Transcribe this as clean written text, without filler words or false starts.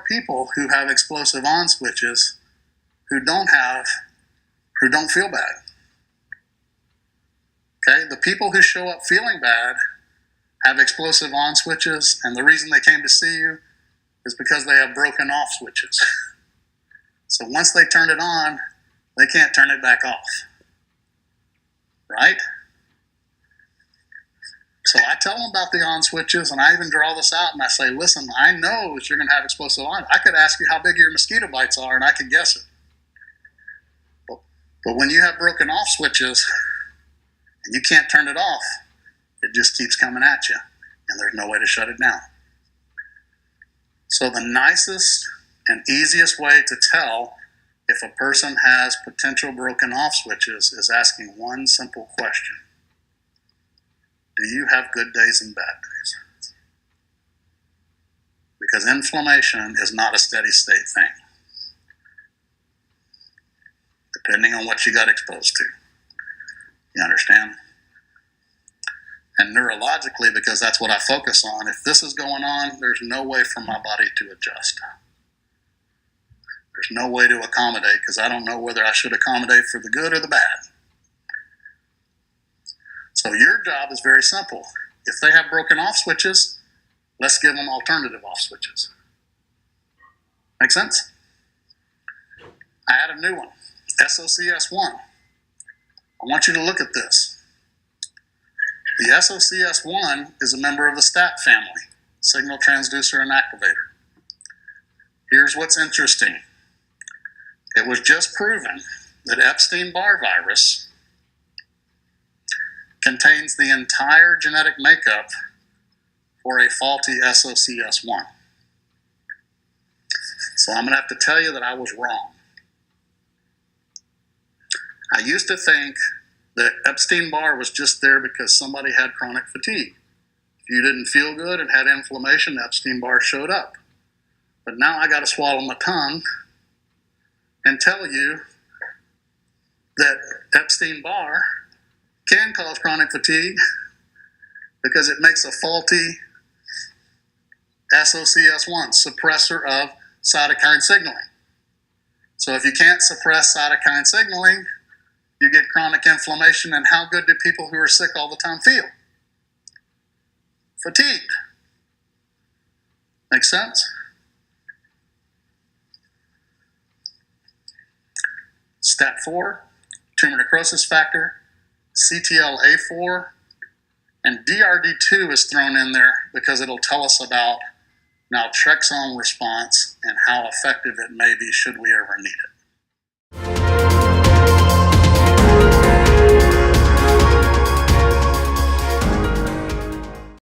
people who have explosive on switches who don't feel bad. Okay, the people who show up feeling bad have explosive on switches, and the reason they came to see you is because they have broken off switches. So once they turn it on, they can't turn it back off. Right? So I tell them about the on switches, and I even draw this out, and I say, listen, I know that you're going to have explosive on. I could ask you how big your mosquito bites are, and I could guess it. But when you have broken off switches, and you can't turn it off, it just keeps coming at you, and there's no way to shut it down. So the nicest and easiest way to tell if a person has potential broken off switches is asking one simple question. Do you have good days and bad days? Because inflammation is not a steady state thing, depending on what you got exposed to. You understand? And neurologically, because that's what I focus on, if this is going on, there's no way for my body to adjust. There's no way to accommodate, because I don't know whether I should accommodate for the good or the bad. So your job is very simple. If they have broken off switches, let's give them alternative off switches. Make sense? I add a new one, SOCS1. I want you to look at this. The SOCS1 is a member of the STAT family, signal transducer and activator. Here's what's interesting. It was just proven that Epstein-Barr virus contains the entire genetic makeup for a faulty SOCS1. So I'm going to have to tell you that I was wrong. I used to think that Epstein-Barr was just there because somebody had chronic fatigue. If you didn't feel good and had inflammation, Epstein-Barr showed up. But now I got to swallow my tongue and tell you that Epstein-Barr can cause chronic fatigue because it makes a faulty SOCS1, suppressor of cytokine signaling. So if you can't suppress cytokine signaling, you get chronic inflammation, and how good do people who are sick all the time feel? Fatigued. Make sense? STAT4, tumor necrosis factor, CTLA4, and DRD2 is thrown in there because it'll tell us about naltrexone response and how effective it may be should we ever need it.